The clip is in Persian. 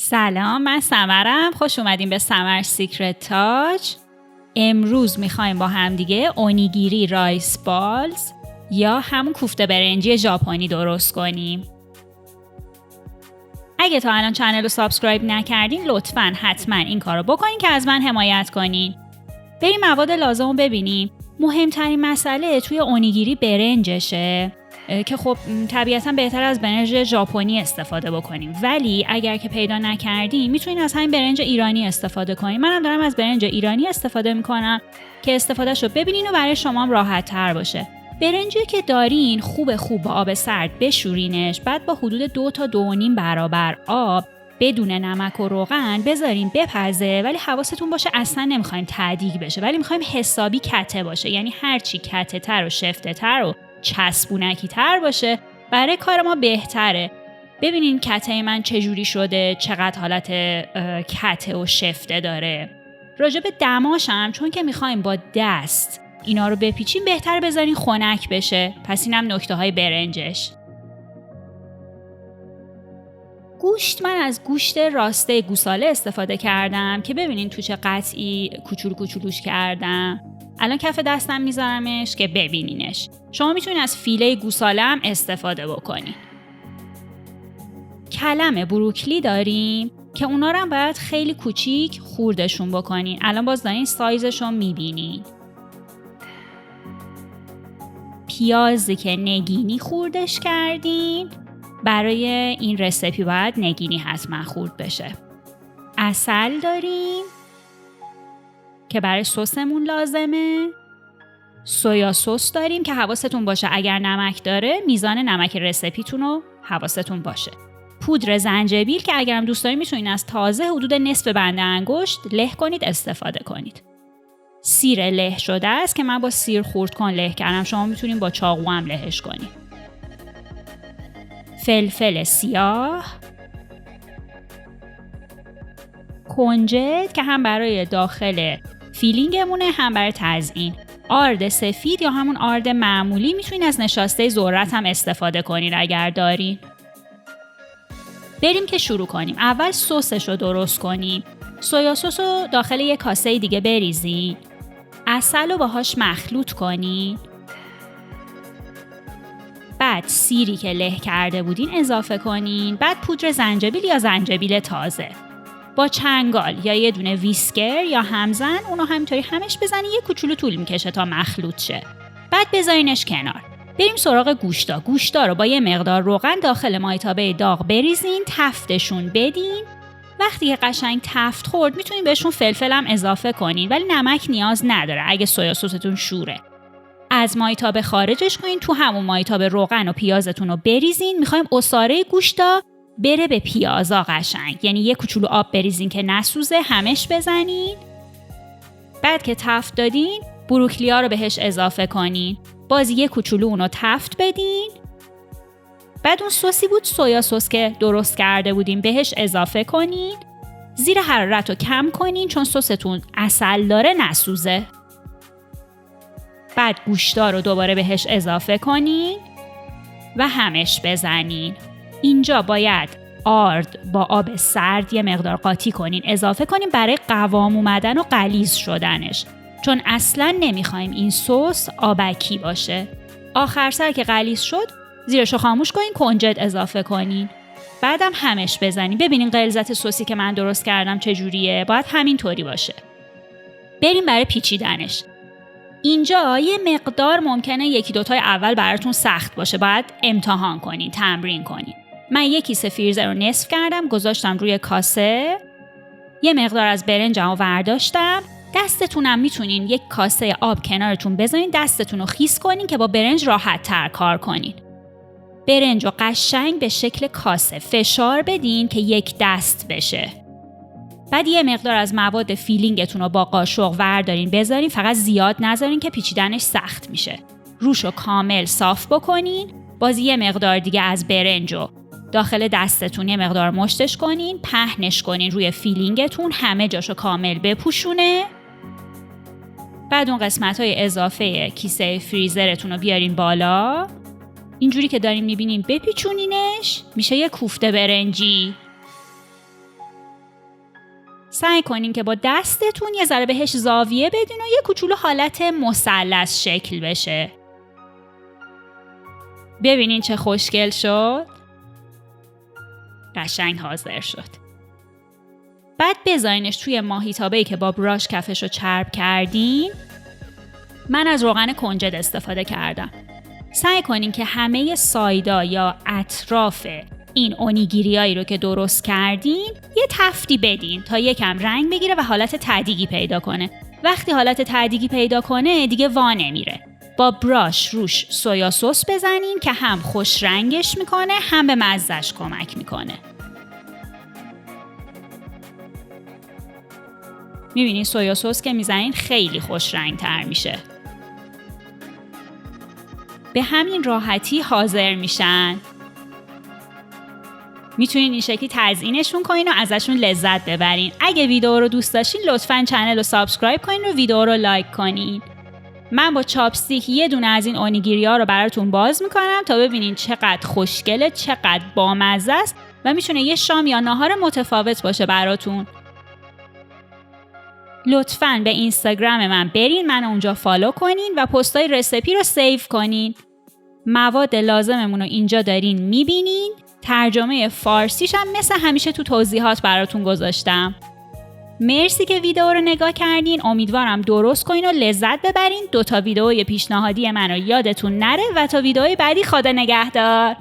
سلام، من سمرم. خوش اومدیم به سمر سیکرت تاچ. امروز میخوایم با همدیگه اونیگیری رایس بالز یا همون کوفته برنجی ژاپنی درست کنیم. اگه تا الان چنل رو سابسکرایب نکردین لطفاً حتما این کارو بکنین که از من حمایت کنین. بریم مواد لازم رو ببینیم. مهمترین مسئله توی اونیگیری برنجشه که خب طبیعتاً بهتر از برنج ژاپنی استفاده بکنیم، ولی اگر که پیدا نکردیم میتونین از همین برنج ایرانی استفاده کنیم. منم دارم از برنج ایرانی استفاده میکنم که استفادهش رو ببینین و برای شما هم راحت تر باشه. برنجی که دارین خوب با آب سرد بشورینش، بعد با حدود 2 تا 2.5 برابر آب بدون نمک و روغن بذارین بپزه، ولی حواستون باشه اصلا نمیخوایم تعدیق بشه، ولی میخوایم حسابی کته باشه. یعنی هرچی کته تر و شفته تر و چسبونکی تر باشه برای کار ما بهتره. ببینین کته من چجوری شده، چقدر حالت کته و شفته داره. راجب دماشم چون که میخوایم با دست اینا رو بپیچیم بهتره بذارین خنک بشه. پس اینم نکته های برنجش. گوشت، من از گوشت راسته گوساله استفاده کردم که ببینین تو چه قطعی کوچولوش کردم. الان کف دستم میذارمش که ببینینش. شما میتونین از فیله گوساله هم استفاده بکنین. کلم بروکلی داریم که اونا رو هم باید خیلی کوچیک خوردشون بکنین. الان باز دارین سایزشون میبینین. پیازی که نگینی خوردش کردین. برای این رسیپی باید نگینی حتما خورد بشه. عسل داریم که برای سسمون لازمه. سویا سس داریم که حواستون باشه اگر نمک داره میزان نمک رسیپیتون رو حواستون باشه. پودر زنجبیل که اگرم دوست دارین میتونین از تازه حدود نصف بند انگشت له کنید استفاده کنید. سیر له شده است که من با سیر خرد کن له کردم، شما میتونین با چاقو هم لهش کنید. فلفل سیاه، کنجد که هم برای داخل فیلینگمونه هم برای تزیین. آرد سفید یا همون آرد معمولی میتونین از نشاسته ذرت هم استفاده کنین اگر دارین. بریم که شروع کنیم. اول سسش رو درست کنیم. سویا سس رو داخل یک کاسه دیگه بریزین. عسل رو باهاش مخلوط کنین. بعد سیری که له کرده بودین اضافه کنین. بعد پودر زنجبیل یا زنجبیل تازه. با چنگال یا یه دونه ویسکر یا همزن اونو همینطوری همش بزنین. یه کوچولو طول میکشه تا مخلوط شه. بعد بذارینش کنار. بریم سراغ گوشتا. گوشتا رو با یه مقدار روغن داخل مایتابه داغ بریزین، تفتشون بدین. وقتی که قشنگ تفت خورد میتونین بهشون فلفل هم اضافه کنین، ولی نمک نیاز نداره اگه سویا سستون شوره. از مایتابه خارجش کنین، تو همون مایتابه روغن و پیازتون رو بریزین. میخوایم عصاره گوشتا بره به پیازا قشنگ، یعنی یه کوچولو آب بریزین که نسوزه، همش بزنین. بعد که تفت دادین بروکلیا رو بهش اضافه کنین، باز یه کوچولو اونو تفت بدین. بعد اون سوسی بود سویا سس که درست کرده بودیم بهش اضافه کنین. زیر حرارت رو کم کنین چون سستون عسل داره نسوزه. بعد گوشتا رو دوباره بهش اضافه کنین و همش بزنین. اینجا باید آرد با آب سرد یه مقدار قاطی کنین اضافه کنین برای قوام اومدن و غلیظ شدنش، چون اصلا نمیخوایم این سس آبکی باشه. آخر سر که غلیظ شد زیرشو خاموش کنین، کنجد اضافه کنین. بعدم همش بزنین. ببینین غلظت سسی که من درست کردم چجوریه، باید همین طوری باشه. بریم برای پیچیدنش. اینجا یه مقدار ممکنه یکی دوتای اول براتون سخت باشه، باید امتحان کنین، تمرین کنین. من یک کیسه فریزر رو نصف کردم، گذاشتم روی کاسه. یه مقدار از برنجم رو برداشتم. دستتونم میتونین یک کاسه آب کنارتون بذارین، دستتون رو خیس کنین که با برنج راحت تر کار کنین. برنج رو قشنگ به شکل کاسه فشار بدین که یک دست بشه. بعد یه مقدار از مواد فیلینگتون رو با قاشق وردارین بذارین، فقط زیاد نذارین که پیچیدنش سخت میشه. روشو کامل صاف بکنین. باز یه مقدار دیگه از برنج رو داخل دستتون یه مقدار مشتش کنین، پهنش کنین روی فیلینگتون، همه جاشو کامل بپوشونه. بعد اون قسمت‌های اضافه کیسه فریزرتون رو بیارین بالا. اینجوری که دارین میبینین بپیچونینش، میشه یه کوفته برنجی. سعی کنین که با دستتون یه ذره بهش زاویه بدین و یه کوچولو حالت مثلث شکل بشه. ببینین چه خوشگل شد؟ قشنگ حاضر شد. بعد بذارینش توی ماهیتابه‌ای که با براش کفشو چرب کردین. من از روغن کنجد استفاده کردم. سعی کنین که همه سایدا یا اطراف این اونیگیریایی رو که درست کردین یه تفتی بدین تا یکم رنگ بگیره و حالت تعدیگی پیدا کنه. وقتی حالت تعدیگی پیدا کنه دیگه وا نمیره. با براش روش سویا سس بزنین که هم خوش رنگش میکنه هم به مزهش کمک میکنه. میبینین سویا سس که میزنین خیلی خوش رنگ تر میشه. به همین راحتی حاضر میشن. میتونین این شکلی تزیینشون کنین و ازشون لذت ببرین. اگه ویدیو رو دوست داشتین لطفاً چنل رو سابسکرایب کنین و ویدیو رو لایک کنین. من با چاپستیک یه دونه از این اونیگیری ها رو براتون باز میکنم تا ببینین چقدر خوشگله، چقدر بامزه است و میتونه یه شام یا ناهار متفاوت باشه براتون. لطفاً به اینستاگرام من برین، من اونجا فالو کنین و پستای رسیپی رو سیو کنین. مواد لازممون رو اینجا دارین میبینین. ترجمه فارسیش هم مثل همیشه تو توضیحات براتون گذاشتم. مرسی که ویدیو رو نگاه کردین. امیدوارم درست کنین و لذت ببرین. 2 ویدیوی پیشنهادی منو یادتون نره و تا ویدیوی بعدی خدا نگهدار.